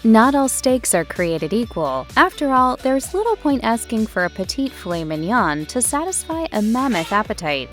Not all steaks are created equal. After all, there's little point asking for a petite filet mignon to satisfy a mammoth appetite.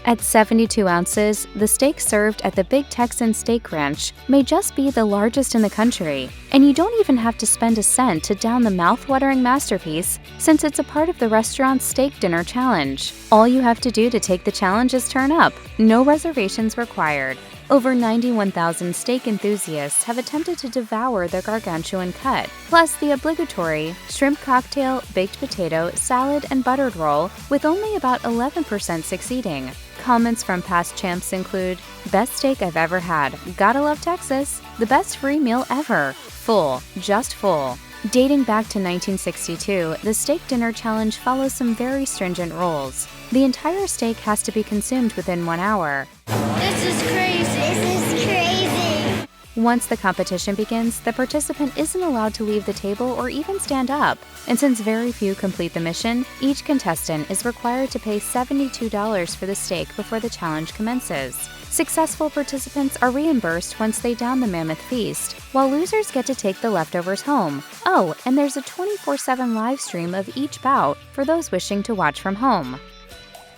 At 72 ounces, the steak served at the Big Texan Steak Ranch may just be the largest in the country, and you don't even have to spend a cent to down the mouth-watering masterpiece since it's a part of the restaurant's Steak Dinner Challenge. All you have to do to take the challenge is turn up. No reservations required. Over 91,000 steak enthusiasts have attempted to devour the gargantuan cut, plus the obligatory shrimp cocktail, baked potato, salad, and buttered roll, with only about 11% succeeding. Comments from past champs include, "Best steak I've ever had, gotta love Texas, the best free meal ever, full, just full." Dating back to 1962, the Steak Dinner Challenge follows some very stringent rules. The entire steak has to be consumed within 1 hour. This is crazy. This is crazy. Once the competition begins, the participant isn't allowed to leave the table or even stand up. And since very few complete the mission, each contestant is required to pay $72 for the steak before the challenge commences. Successful participants are reimbursed once they down the mammoth feast, while losers get to take the leftovers home. Oh, and there's a 24/7 live stream of each bout for those wishing to watch from home.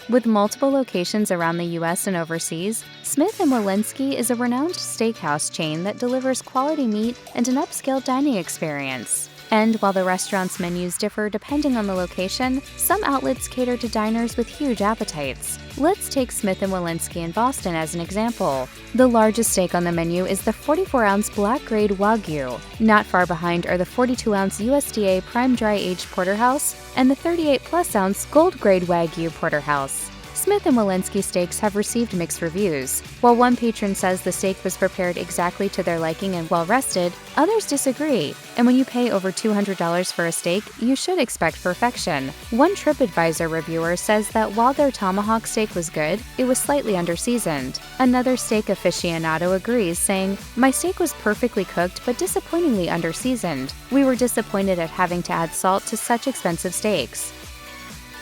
With multiple locations around the U.S. and overseas, Smith & Wollensky is a renowned steakhouse chain that delivers quality meat and an upscale dining experience. And while the restaurant's menus differ depending on the location, some outlets cater to diners with huge appetites. Let's take Smith & Wollensky in Boston as an example. The largest steak on the menu is the 44-ounce black-grade Wagyu. Not far behind are the 42-ounce USDA Prime Dry Aged Porterhouse and the 38-plus-ounce Gold-grade Wagyu Porterhouse. Smith & Wollensky steaks have received mixed reviews. While one patron says the steak was prepared exactly to their liking and well-rested, others disagree. And when you pay over $200 for a steak, you should expect perfection. One TripAdvisor reviewer says that while their tomahawk steak was good, it was slightly underseasoned. Another steak aficionado agrees, saying, "My steak was perfectly cooked but disappointingly underseasoned. We were disappointed at having to add salt to such expensive steaks."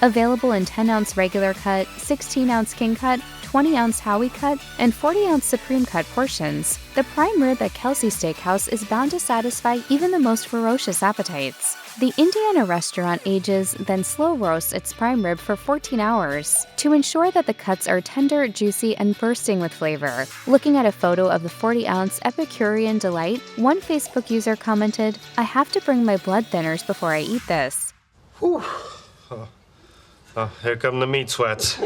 Available in 10-ounce regular cut, 16-ounce king cut, 20-ounce Howie cut, and 40-ounce supreme cut portions, the prime rib at Kelsey Steakhouse is bound to satisfy even the most ferocious appetites. The Indiana restaurant ages, then slow roasts its prime rib for 14 hours to ensure that the cuts are tender, juicy, and bursting with flavor. Looking at a photo of the 40-ounce Epicurean delight, one Facebook user commented, "I have to bring my blood thinners before I eat this." Whew. Oh, here come the meat sweats.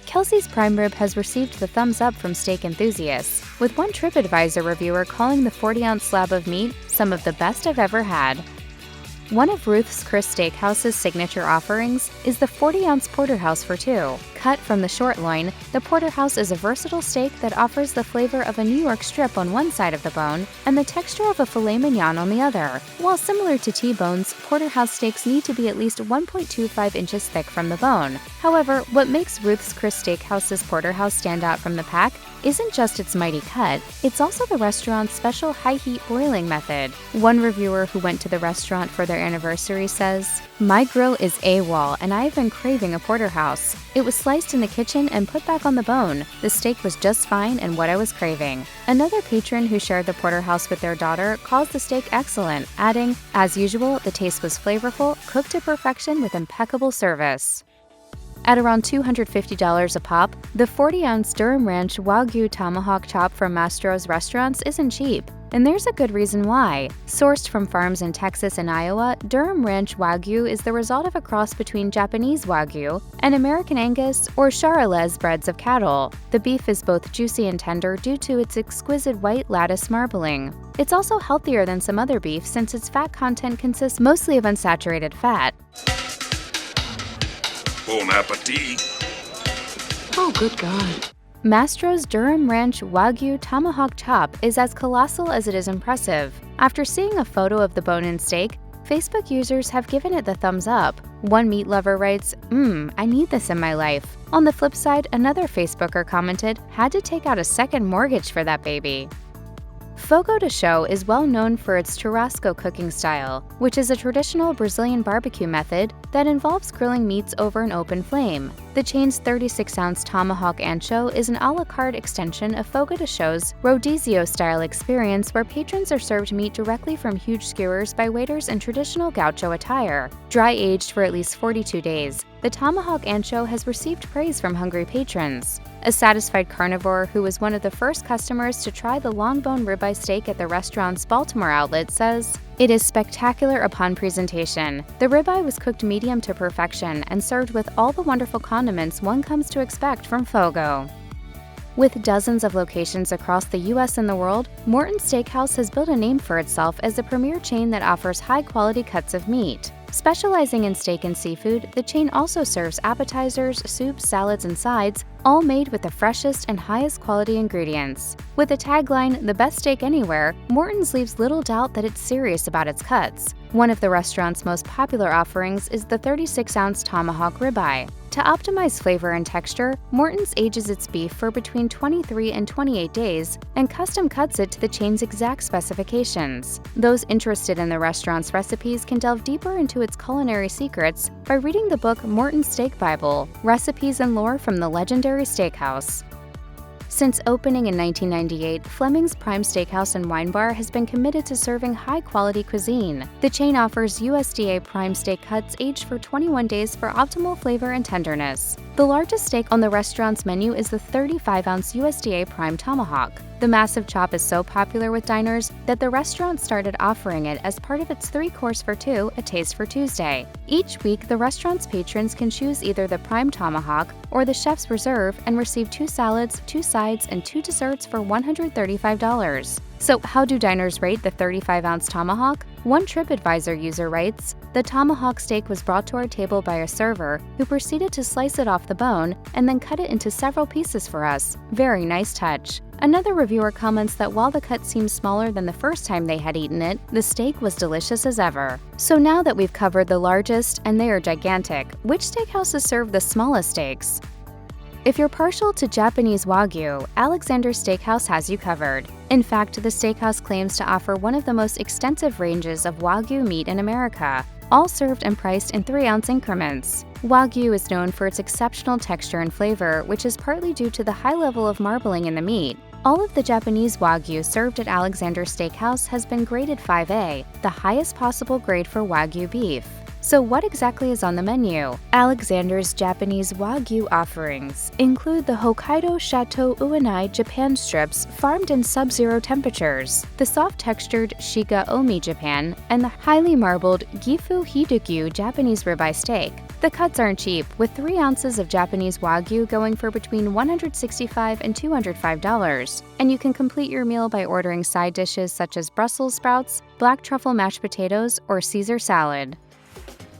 Kelsey's prime rib has received the thumbs up from steak enthusiasts, with one TripAdvisor reviewer calling the 40-ounce slab of meat some of the best I've ever had. One of Ruth's Chris Steakhouse's signature offerings is the 40-ounce porterhouse for two. Cut from the short loin, the porterhouse is a versatile steak that offers the flavor of a New York strip on one side of the bone and the texture of a filet mignon on the other. While similar to T-bones, porterhouse steaks need to be at least 1.25 inches thick from the bone. However, what makes Ruth's Chris Steakhouse's porterhouse stand out from the pack isn't just its mighty cut, it's also the restaurant's special high-heat broiling method. One reviewer who went to the restaurant for their anniversary says, "My grill is AWOL and I've been craving a porterhouse. It was sliced in the kitchen and put back on the bone. The steak was just fine and what I was craving." Another patron who shared the porterhouse with their daughter calls the steak excellent, adding, "As usual, the taste was flavorful, cooked to perfection with impeccable service." At around $250 a pop, the 40-ounce Durham Ranch Wagyu Tomahawk Chop from Mastro's restaurants isn't cheap. And there's a good reason why. Sourced from farms in Texas and Iowa, Durham Ranch Wagyu is the result of a cross between Japanese Wagyu and American Angus or Charolais breds of cattle. The beef is both juicy and tender due to its exquisite white lattice marbling. It's also healthier than some other beef since its fat content consists mostly of unsaturated fat. Bon appetit. Oh, good God. Mastro's Durham Ranch Wagyu Tomahawk Chop is as colossal as it is impressive. After seeing a photo of the bone-in steak, Facebook users have given it the thumbs up. One meat lover writes, I need this in my life." On the flip side, another Facebooker commented, "Had to take out a second mortgage for that baby." Fogo de Chão is well known for its churrasco cooking style, which is a traditional Brazilian barbecue method that involves grilling meats over an open flame. The chain's 36-ounce tomahawk ancho is an a la carte extension of Fogo de Chão's Rodizio-style experience where patrons are served meat directly from huge skewers by waiters in traditional gaucho attire. Dry-aged for at least 42 days, the tomahawk ancho has received praise from hungry patrons. A satisfied carnivore who was one of the first customers to try the long-bone ribeye steak at the restaurant's Baltimore outlet says, "It is spectacular upon presentation. The ribeye was cooked medium to perfection and served with all the wonderful condiments one comes to expect from Fogo." With dozens of locations across the U.S. and the world, Morton Steakhouse has built a name for itself as the premier chain that offers high-quality cuts of meat. Specializing in steak and seafood, the chain also serves appetizers, soups, salads, and sides, all made with the freshest and highest quality ingredients. With the tagline, "The best steak anywhere," Morton's leaves little doubt that it's serious about its cuts. One of the restaurant's most popular offerings is the 36-ounce tomahawk ribeye. To optimize flavor and texture, Morton's ages its beef for between 23 and 28 days and custom cuts it to the chain's exact specifications. Those interested in the restaurant's recipes can delve deeper into its culinary secrets by reading the book Morton's Steak Bible, Recipes and Lore from the Legendary Steakhouse. Since opening in 1998, Fleming's Prime Steakhouse and Wine Bar has been committed to serving high-quality cuisine. The chain offers USDA prime steak cuts aged for 21 days for optimal flavor and tenderness. The largest steak on the restaurant's menu is the 35-ounce USDA Prime Tomahawk. The massive chop is so popular with diners that the restaurant started offering it as part of its 3-course for $2, a Taste for Tuesday. Each week, the restaurant's patrons can choose either the Prime Tomahawk or the Chef's Reserve and receive 2 salads, 2 sides, and 2 desserts for $135. So how do diners rate the 35-ounce tomahawk? One TripAdvisor user writes, "The tomahawk steak was brought to our table by a server who proceeded to slice it off the bone and then cut it into several pieces for us. Very nice touch." Another reviewer comments that while the cut seems smaller than the first time they had eaten it, the steak was delicious as ever. So now that we've covered the largest, and they are gigantic, which steakhouses serve the smallest steaks? If you're partial to Japanese Wagyu, Alexander's Steakhouse has you covered. In fact, the steakhouse claims to offer one of the most extensive ranges of Wagyu meat in America, all served and priced in 3-ounce increments. Wagyu is known for its exceptional texture and flavor, which is partly due to the high level of marbling in the meat. All of the Japanese Wagyu served at Alexander's Steakhouse has been graded 5A, the highest possible grade for Wagyu beef. So what exactly is on the menu? Alexander's Japanese Wagyu offerings include the Hokkaido Chateau Uenai Japan strips farmed in sub-zero temperatures, the soft-textured Shiga Omi Japan, and the highly marbled Gifu Hidogyu Japanese ribeye steak. The cuts aren't cheap, with 3 ounces of Japanese Wagyu going for between $165 and $205, and you can complete your meal by ordering side dishes such as Brussels sprouts, black truffle mashed potatoes, or Caesar salad.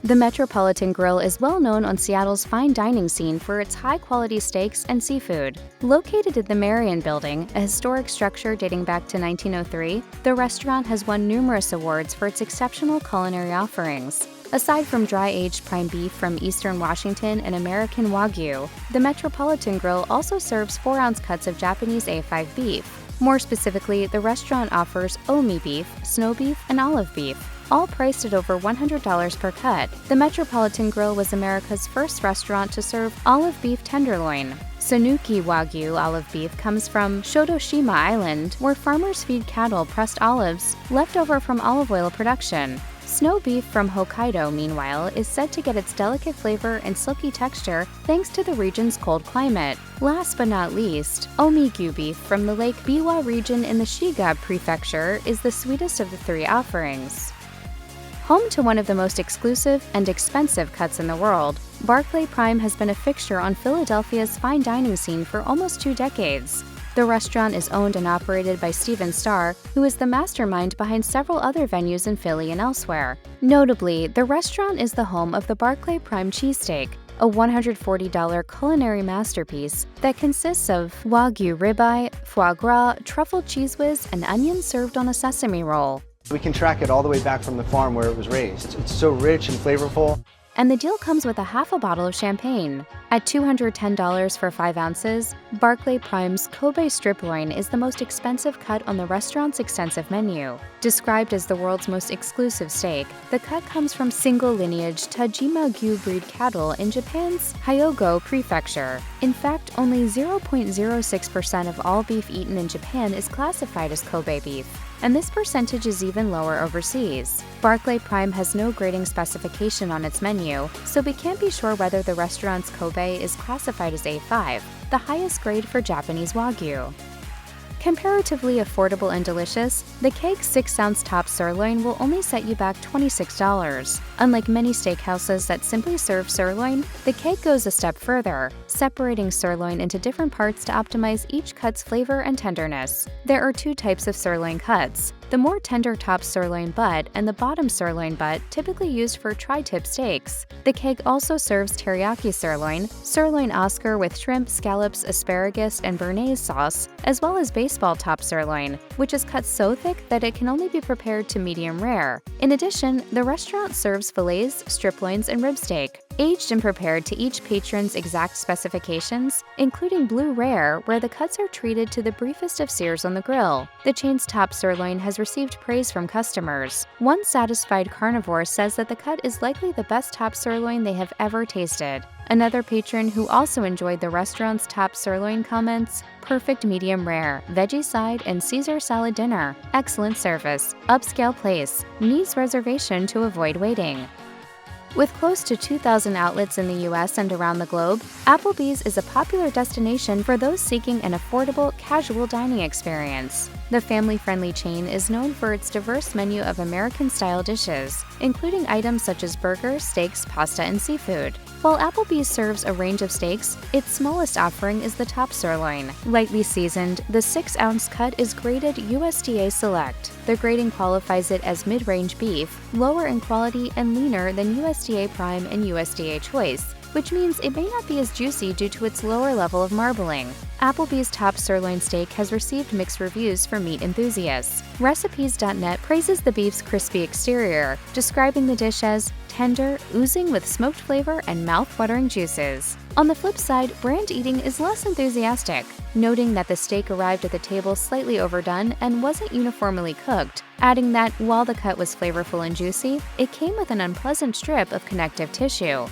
The Metropolitan Grill is well known on Seattle's fine dining scene for its high-quality steaks and seafood. Located at the Marion Building, a historic structure dating back to 1903, the restaurant has won numerous awards for its exceptional culinary offerings. Aside from dry-aged prime beef from Eastern Washington and American Wagyu, the Metropolitan Grill also serves 4-ounce cuts of Japanese A5 beef. More specifically, the restaurant offers Omi beef, snow beef, and olive beef, all priced at over $100 per cut. The Metropolitan Grill was America's first restaurant to serve olive beef tenderloin. Sanuki Wagyu olive beef comes from Shodoshima Island, where farmers feed cattle pressed olives left over from olive oil production. Snow beef from Hokkaido, meanwhile, is said to get its delicate flavor and silky texture thanks to the region's cold climate. Last but not least, Omigyu beef from the Lake Biwa region in the Shiga Prefecture is the sweetest of the 3 offerings. Home to one of the most exclusive and expensive cuts in the world, Barclay Prime has been a fixture on Philadelphia's fine dining scene for almost 2 decades. The restaurant is owned and operated by Steven Starr, who is the mastermind behind several other venues in Philly and elsewhere. Notably, the restaurant is the home of the Barclay Prime cheesesteak, a $140 culinary masterpiece that consists of Wagyu ribeye, foie gras, truffle cheese whiz, and onions served on a sesame roll. We can track it all the way back from the farm where it was raised. It's so rich and flavorful. and the deal comes with a half a bottle of champagne. At $210 for 5 ounces, Barclay Prime's Kobe strip loin is the most expensive cut on the restaurant's extensive menu. Described as the world's most exclusive steak, the cut comes from single-lineage Tajima-Gyu breed cattle in Japan's Hyogo Prefecture. In fact, only 0.06% of all beef eaten in Japan is classified as Kobe beef, and this percentage is even lower overseas. Barclay Prime has no grading specification on its menu, so we can't be sure whether the restaurant's Kobe is classified as A5, the highest grade for Japanese Wagyu. Comparatively affordable and delicious, the Keg 6-ounce top sirloin will only set you back $26. Unlike many steakhouses that simply serve sirloin, the Keg goes a step further, separating sirloin into different parts to optimize each cut's flavor and tenderness. There are 2 types of sirloin cuts: the more tender top sirloin butt and the bottom sirloin butt, typically used for tri-tip steaks. The Keg also serves teriyaki sirloin Oscar with shrimp, scallops, asparagus, and béarnaise sauce, as well as baseball top sirloin, which is cut so thick that it can only be prepared to medium rare. In addition, the restaurant serves fillets, strip loins, and rib steak, aged and prepared to each patron's exact specifications, including blue rare, where the cuts are treated to the briefest of sears on the grill. The chain's top sirloin has received praise from customers. One satisfied carnivore says that the cut is likely the best top sirloin they have ever tasted. Another patron who also enjoyed the restaurant's top sirloin comments, "Perfect medium rare, veggie side and Caesar salad dinner, excellent service, upscale place, needs reservation to avoid waiting." With close to 2,000 outlets in the US and around the globe, Applebee's is a popular destination for those seeking an affordable, casual dining experience. The family-friendly chain is known for its diverse menu of American-style dishes, including items such as burgers, steaks, pasta, and seafood. While Applebee's serves a range of steaks, its smallest offering is the top sirloin. Lightly seasoned, the 6-ounce cut is graded USDA Select. The grading qualifies it as mid-range beef, lower in quality and leaner than USDA Prime and USDA Choice, which means it may not be as juicy due to its lower level of marbling. Applebee's top sirloin steak has received mixed reviews from meat enthusiasts. Recipes.net praises the beef's crispy exterior, describing the dish as tender, oozing with smoked flavor and mouth-watering juices. On the flip side, Brand Eating is less enthusiastic, noting that the steak arrived at the table slightly overdone and wasn't uniformly cooked, adding that while the cut was flavorful and juicy, it came with an unpleasant strip of connective tissue.